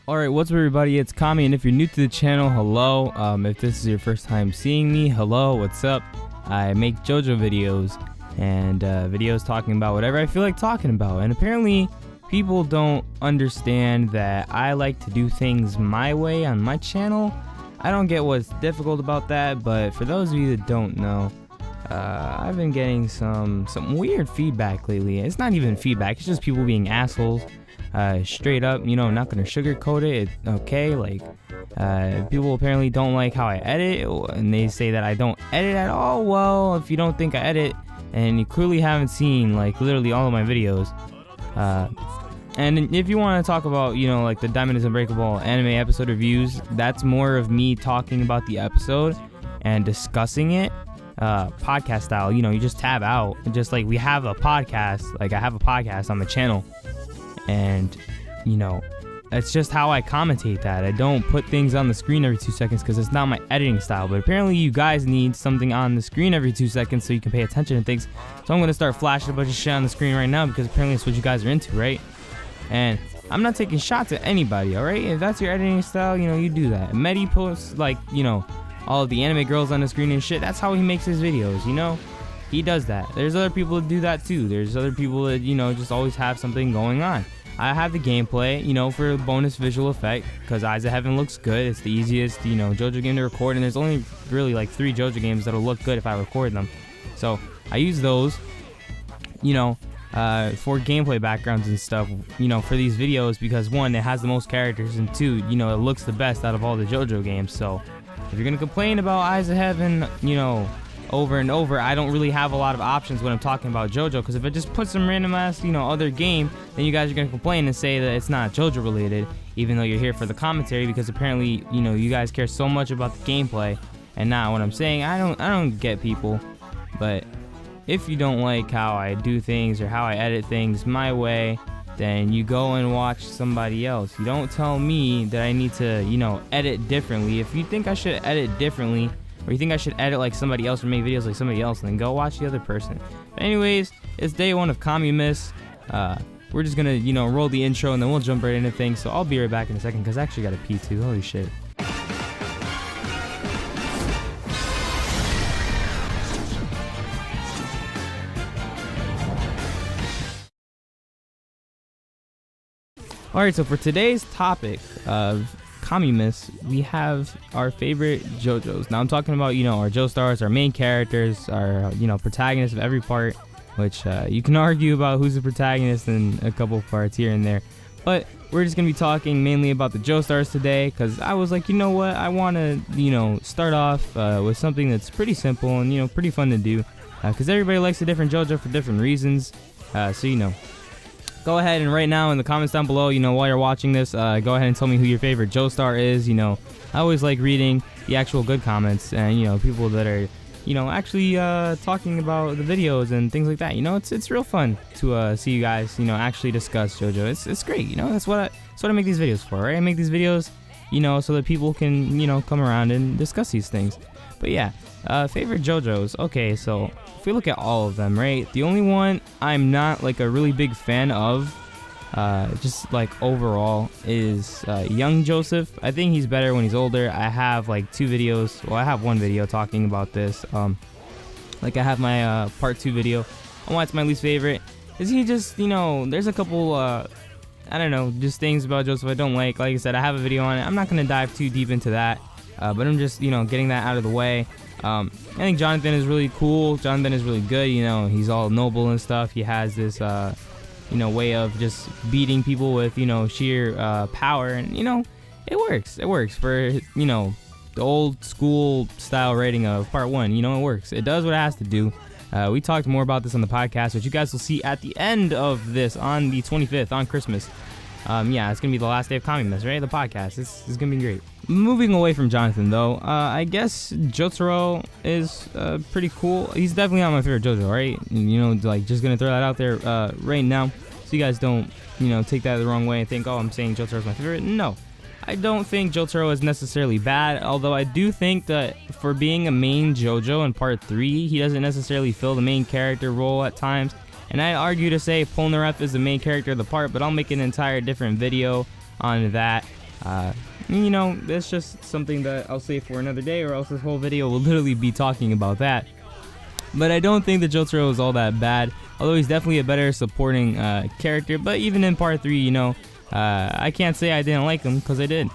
Alright, what's up everybody, it's Kami, and if you're new to the channel, hello. If this is your first time seeing me, hello, what's up? I make JoJo videos, and videos talking about whatever I feel like talking about, and apparently people don't understand that I like to do things my way on my channel. I don't get what's difficult about that, but for those of you that don't know, I've been getting some weird feedback lately. It's not even feedback, it's just people being assholes. Straight up, you know, not gonna sugarcoat it. Okay, like people apparently don't like how I edit, and they say that I don't edit at all. Well, if you don't think I edit, and you clearly haven't seen like literally all of my videos, and if you want to talk about, you know, like the Diamond is Unbreakable anime episode reviews, that's more of me talking about the episode and discussing it, podcast style. You know, you just tab out, just like we have a podcast. Like I have a podcast on the channel. And you know, it's just how I commentate that. I don't put things on the screen every 2 seconds because it's not my editing style, but apparently you guys need something on the screen every 2 seconds so you can pay attention to things. So I'm gonna start flashing a bunch of shit on the screen right now because apparently it's what you guys are into, right? And I'm not taking shots at anybody, alright? If that's your editing style, you know, you do that. Medi posts, like, you know, all of the anime girls on the screen and shit. That's how he makes his videos, you know? He does that. There's other people that do that too. There's other people that, you know, just always have something going on. I have the gameplay, you know, for a bonus visual effect, because Eyes of Heaven looks good. It's the easiest, you know, JoJo game to record, and there's only really like 3 JoJo games that'll look good if I record them. So I use those, you know, for gameplay backgrounds and stuff, you know, for these videos, because 1, it has the most characters, and 2, you know, it looks the best out of all the JoJo games. So if you're gonna complain about Eyes of Heaven, you know, over and over, I don't really have a lot of options when I'm talking about JoJo, because if I just put some random ass, you know, other game, then you guys are gonna complain and say that it's not JoJo related, even though you're here for the commentary, because apparently, you know, you guys care so much about the gameplay and not what I'm saying. I don't get people. But if you don't like how I do things or how I edit things my way, then you go and watch somebody else. You don't tell me that I need to, you know, edit differently. If you think I should edit differently, or you think I should edit like somebody else or make videos like somebody else, then go watch the other person. But anyways, it's day 1 of Kamimas. We're just gonna, you know, roll the intro and then we'll jump right into things. So I'll be right back in a second because I actually got a pee too. Holy shit. Alright, so for today's topic of Kamimas, we have our favorite JoJos. Now I'm talking about, you know, our Joestars, our main characters, our, you know, protagonists of every part, which you can argue about who's the protagonist in a couple parts here and there. But we're just going to be talking mainly about the Joestars today, because I was like, you know what, I want to, you know, start off with something that's pretty simple and, you know, pretty fun to do, because everybody likes a different JoJo for different reasons. So, you know, go ahead and right now in the comments down below, you know, while you're watching this, go ahead and tell me who your favorite Joestar is. You know, I always like reading the actual good comments and, you know, people that are, you know, actually talking about the videos and things like that. You know, it's real fun to see you guys, you know, actually discuss JoJo. It's great, you know. That's what I make these videos for, right? I make these videos, you know, so that people can, you know, come around and discuss these things. But yeah, favorite JoJos. Okay, so if we look at all of them, right, the only one I'm not like a really big fan of, just like overall, is young Joseph. I think he's better when he's older. I have like 2 videos, well, I have 1 video talking about this. Like I have my part 2 video on why it's my least favorite. Is he just, you know, there's a couple I don't know, just things about Joseph I don't like. Like I said, I have a video on it. I'm not gonna dive too deep into that, but I'm just, you know, getting that out of the way. I think Jonathan is really cool. Jonathan is really good. You know, he's all noble and stuff. He has this, you know, way of just beating people with, you know, sheer power, and you know, it works. It works for, you know, the old school style rating of part 1. You know, it works. It does what it has to do. We talked more about this on the podcast, which you guys will see at the end of this on the 25th on Christmas. Yeah, it's gonna be the last day of Kamimas, right? The podcast. It's gonna be great. Moving away from Jonathan, though, I guess Joestar is pretty cool. He's definitely not my favorite JoJo, right? You know, like, just gonna throw that out there right now, so you guys don't, you know, take that the wrong way and think, oh, I'm saying Joestar is my favorite. No, I don't think Joestar is necessarily bad, although I do think that for being a main JoJo in part 3, he doesn't necessarily fill the main character role at times. And I argue to say Polnareff is the main character of the part, but I'll make an entire different video on that. You know, that's just something that I'll save for another day, or else this whole video will literally be talking about that. But I don't think that Jotaro is all that bad, although he's definitely a better supporting character. But even in part 3, you know, I can't say I didn't like him, because I did.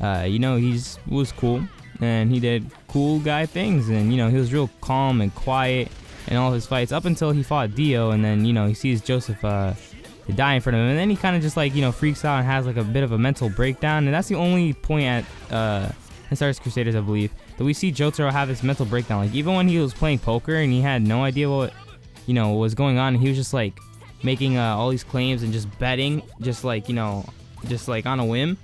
You know, was cool, and he did cool guy things, and you know, he was real calm and quiet in all his fights up until he fought Dio, and then you know, he sees Joseph die in front of him, and then he kind of just like, you know, freaks out and has like a bit of a mental breakdown. And that's the only point at in Stardust Crusaders, I believe, that we see Jotaro have this mental breakdown. Like even when he was playing poker and he had no idea what, you know, was going on, he was just like making all these claims and just betting, just like, you know, just like on a whim.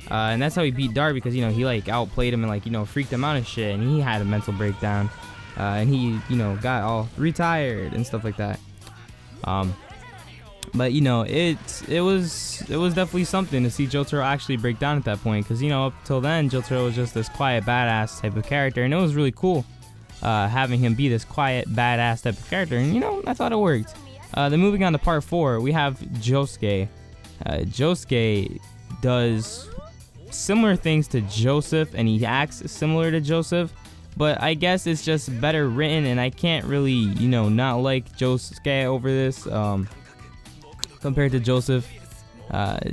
And that's how he beat Dart, because you know, he like outplayed him and like, you know, freaked him out and shit, and he had a mental breakdown, and he, you know, got all retired and stuff like that. But you know, it was definitely something to see Jotaro actually break down at that point, because you know, up till then Jotaro was just this quiet badass type of character, and it was really cool having him be this quiet badass type of character, and you know, I thought it worked. Then moving on to part 4, we have Josuke. Josuke does similar things to Joseph, and he acts similar to Joseph, but I guess it's just better written, and I can't really, you know, not like Josuke over this compared to Joseph.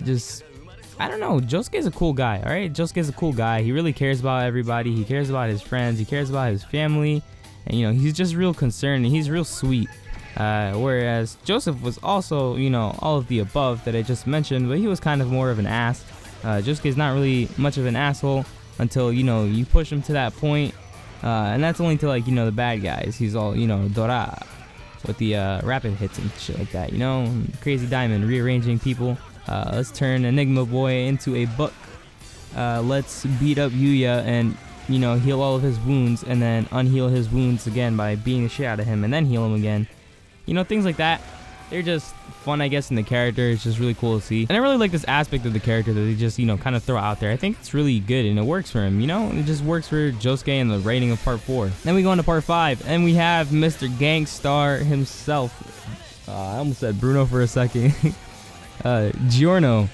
Just, I don't know, Josuke's a cool guy, alright? Josuke's a cool guy. He really cares about everybody. He cares about his friends. He cares about his family, and you know, he's just real concerned, and he's real sweet. Whereas Joseph was also, you know, all of the above that I just mentioned, but he was kind of more of an ass. Josuke's not really much of an asshole until, you know, you push him to that point, and that's only to like, you know, the bad guys. He's all, you know, Dora with the rapid hits and shit like that, you know, Crazy Diamond rearranging people. Let's turn Enigma Boy into a book. Let's beat up Yuya and, you know, heal all of his wounds, and then unheal his wounds again by beating the shit out of him, and then heal him again. You know, things like that. They're just fun, I guess, in the character. It's just really cool to see. And I really like this aspect of the character that they just, you know, kind of throw out there. I think it's really good, and it works for him, you know? It just works for Josuke and the writing of part 4. Then we go into part 5, and we have Mr. Gangstar himself. I almost said Bruno for a second. Giorno.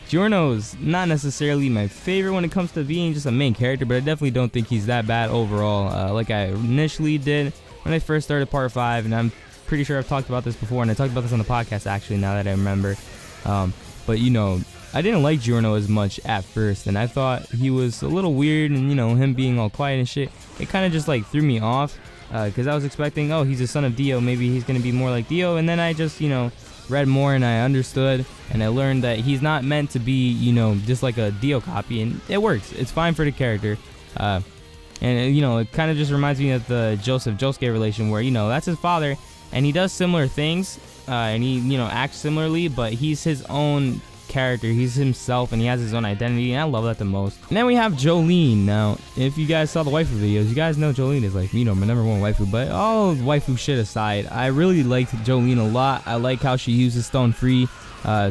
Giorno's not necessarily my favorite when it comes to being just a main character, but I definitely don't think he's that bad overall, like I initially did when I first started part 5, and I'm pretty sure I've talked about this before, and I talked about this on the podcast actually, now that I remember. But you know, I didn't like Giorno as much at first, and I thought he was a little weird, and you know, him being all quiet and shit, it kind of just like threw me off, because I was expecting, oh, he's a son of Dio, maybe he's gonna be more like Dio, and then I just, you know, read more and I understood, and I learned that he's not meant to be, you know, just like a Dio copy, and it works. It's fine for the character. And you know, it kind of just reminds me of the Joseph-Josuke relation, where, you know, that's his father, and he does similar things, and he, you know, acts similarly, but he's his own character. He's himself, and he has his own identity, and I love that the most. And then we have Jolene. Now, if you guys saw the waifu videos, you guys know Jolene is like, you know, my #1 waifu. But all waifu shit aside, I really liked Jolene a lot. I like how she uses Stone Free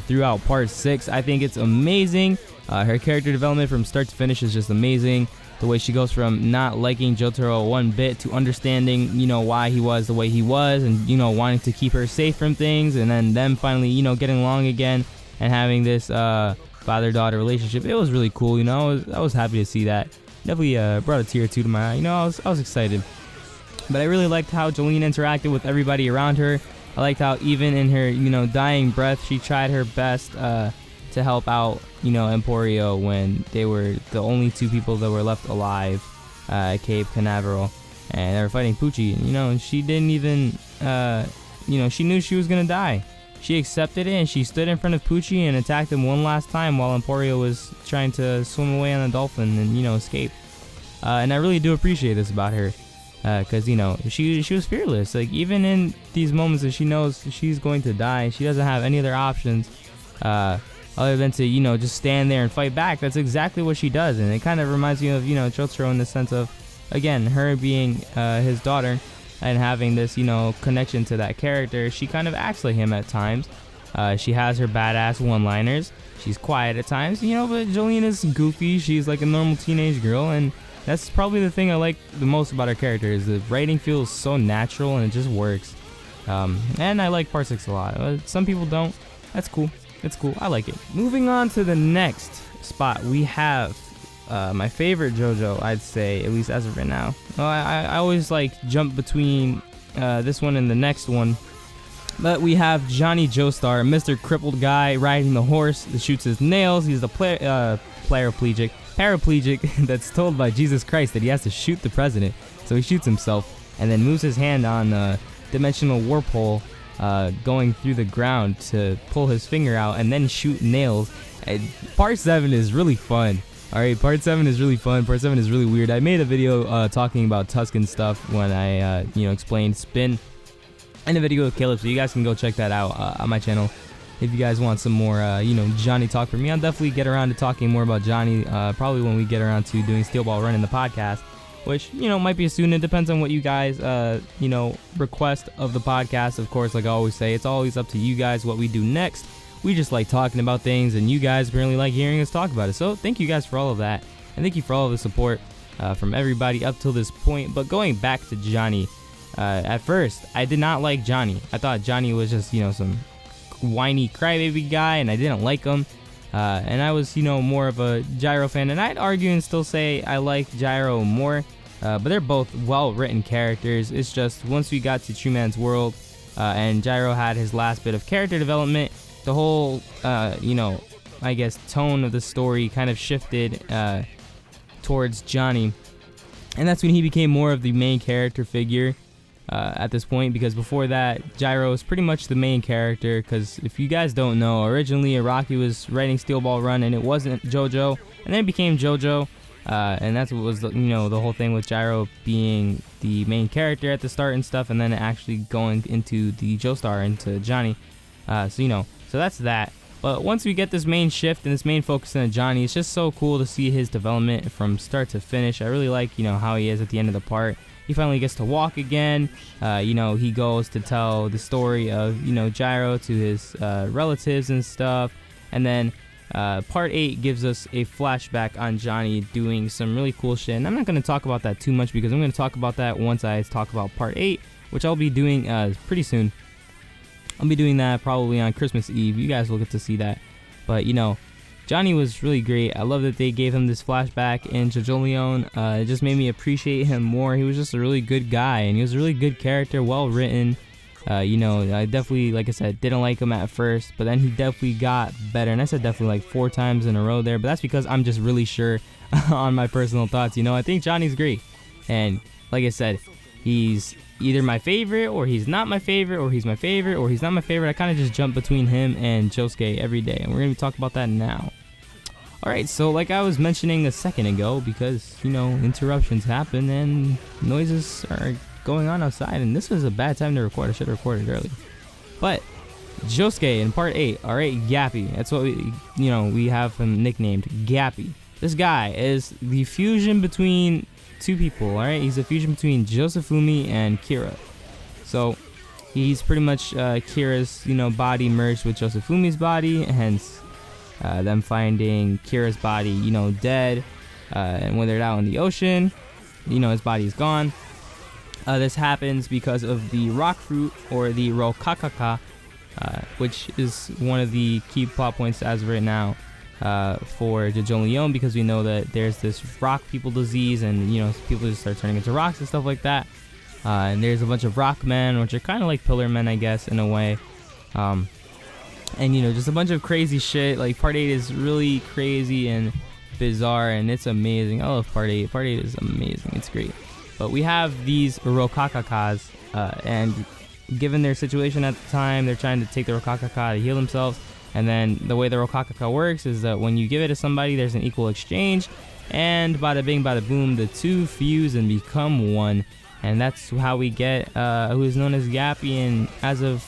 throughout part 6. I think it's amazing. Her character development from start to finish is just amazing. The way she goes from not liking Jotaro one bit to understanding, you know, why he was the way he was, and, you know, wanting to keep her safe from things, and then them finally, you know, getting along again and having this father-daughter relationship. It was really cool, you know. I was happy to see that. Definitely brought a tear or two to my eye. You know, I was excited. But I really liked how Jolene interacted with everybody around her. I liked how even in her, you know, dying breath, she tried her best to help out, you know, Emporio when they were the only two people that were left alive at Cape Canaveral, and they were fighting Pucci. You know, she didn't even, you know, she knew she was gonna die. She accepted it, and she stood in front of Pucci and attacked him one last time while Emporio was trying to swim away on the dolphin and, you know, escape. And I really do appreciate this about her, because, you know, she was fearless. Like, even in these moments that she knows she's going to die, she doesn't have any other options other than to, you know, just stand there and fight back. That's exactly what she does, and it kind of reminds me of, you know, Jotaro in the sense of, again, her being his daughter and having this, you know, connection to that character. She kind of acts like him at times. She has her badass one-liners. She's quiet at times, you know, but Jolene is goofy. She's like a normal teenage girl, and that's probably the thing I like the most about her character, is the writing feels so natural and it just works. And I like part 6 a lot. Some people don't. That's cool. It's cool. I like it. Moving on to the next spot, we have my favorite JoJo, I'd say, at least as of right now. Well, I always like jump between this one and the next one. But we have Johnny Joestar, Mr. Crippled Guy riding the horse that shoots his nails. He's the paraplegic that's told by Jesus Christ that he has to shoot the president. So he shoots himself and then moves his hand on a dimensional warp hole going through the ground to pull his finger out and then shoot nails. And part 7 is really fun. Alright, part 7 is really fun. Part 7 is really weird. I made a video talking about Tuscan stuff when I explained Spin in a video with Caleb, so you guys can go check that out on my channel if you guys want some more Johnny talk from me. I'll definitely get around to talking more about Johnny probably when we get around to doing Steel Ball Run in the podcast, which might be soon. It depends on what you guys request of the podcast. Of course, like I always say, it's always up to you guys what we do next. We just like talking about things, and you guys apparently like hearing us talk about it. So thank you guys for all of that, and thank you for all of the support from everybody up till this point. But going back to Johnny, at first I did not like Johnny. I thought Johnny was just some whiny crybaby guy, and I didn't like him. And I was more of a Gyro fan, and I'd argue and still say I like Gyro more. But they're both well-written characters. It's just once we got to True Man's World, and Gyro had his last bit of character development, the whole, I guess, tone of the story kind of shifted towards Johnny. And that's when he became more of the main character figure at this point, because before that, Gyro was pretty much the main character. Because if you guys don't know, originally Araki was writing Steel Ball Run, and it wasn't JoJo, and then it became JoJo. And that's what was, the whole thing with Gyro being the main character at the start and stuff, and then actually going into the Joestar, into Johnny. So that's that. But once we get this main shift and this main focus on Johnny, it's just so cool to see his development from start to finish. I really like, how he is at the end of the part. He finally gets to walk again. He goes to tell the story of, Gyro to his relatives and stuff. And then part 8 gives us a flashback on Johnny doing some really cool shit. And I'm not going to talk about that too much, because I'm going to talk about that once I talk about part 8, which I'll be doing pretty soon. I'll be doing that probably on Christmas Eve. You guys will get to see that. But, Johnny was really great. I love that they gave him this flashback in JoJo Leon. It just made me appreciate him more. He was just a really good guy, and he was a really good character, well written. I definitely, like I said, didn't like him at first, but then he definitely got better. And I said definitely like 4 times in a row there, but that's because I'm just really sure on my personal thoughts. I think Johnny's great. And like I said, he's either my favorite, or he's not my favorite, or he's my favorite, or he's not my favorite. I kind of just jump between him and Josuke every day, and we're going to talk about that now. Alright, so like I was mentioning a second ago, because, interruptions happen and noises are going on outside, and this was a bad time to record. I should have recorded early. But Josuke in part 8, alright, Gappy. That's what we have him nicknamed, Gappy. This guy is the fusion between 2 people, alright? He's a fusion between Josefumi and Kira. So he's pretty much Kira's, body merged with Josefumi's body, hence them finding Kira's body, dead and withered out in the ocean. His body is gone. This happens because of the rock fruit, or the Rokakaka, which is one of the key plot points as of right now for JoJo Leon, because we know that there's this rock people disease, and people just start turning into rocks and stuff like that. And there's a bunch of rock men, which are kind of like pillar men, I guess, in a way. And just a bunch of crazy shit. Like part 8 is really crazy and bizarre, and it's amazing. I love part 8. Part 8 is amazing. It's great. But we have these Rokakakas, and given their situation at the time, they're trying to take the Rokakaka to heal themselves. And then the way the Rokakaka works is that when you give it to somebody, there's an equal exchange, and bada bing, bada boom, the 2 fuse and become 1. And that's how we get who is known as Gappy. And as of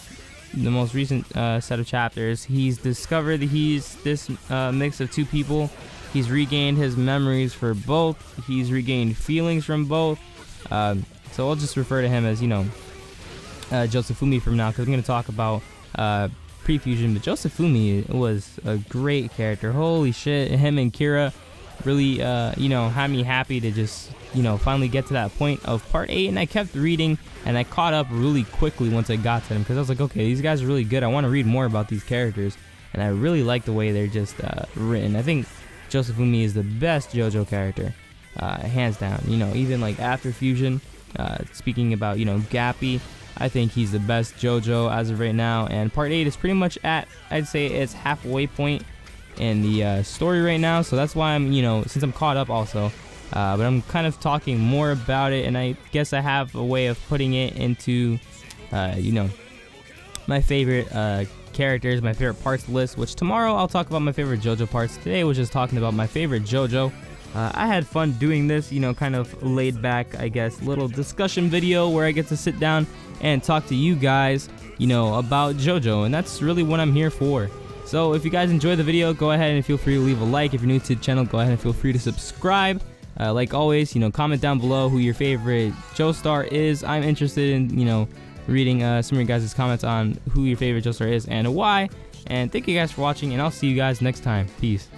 the most recent set of chapters, he's discovered that he's this mix of 2 people. He's regained his memories for both. He's regained feelings from both. So I'll just refer to him as, Josefumi from now, because I'm going to talk about pre-fusion. But Josefumi was a great character. Holy shit. Him and Kira really, had me happy to just, finally get to that point of part 8. And I kept reading, and I caught up really quickly once I got to them, because I was like, okay, these guys are really good. I want to read more about these characters. And I really like the way they're just written. I think Joseph is the best JoJo character, hands down. You know, even like after Fusion, speaking about, you know, Gappy, I think he's the best JoJo as of right now. And Part 8 is pretty much at, I'd say it's halfway point in the story right now. So that's why I'm, you know, since I'm caught up also, but I'm kind of talking more about it. And I guess I have a way of putting it into, you know, my favorite characters, my favorite parts list, which tomorrow I'll talk about my favorite JoJo parts. Today I was just talking about my favorite JoJo. I had fun doing this, you know, kind of laid back, I guess, little discussion video where I get to sit down and talk to you guys, you know, about JoJo, and that's really what I'm here for. So if you guys enjoyed the video, go ahead and feel free to leave a like. If you're new to the channel, go ahead and feel free to subscribe. Like always, you know, comment down below who your favorite Joestar is. I'm interested in, you know, reading some of your guys' comments on who your favorite Joestar is and why. And thank you guys for watching, and I'll see you guys next time. Peace.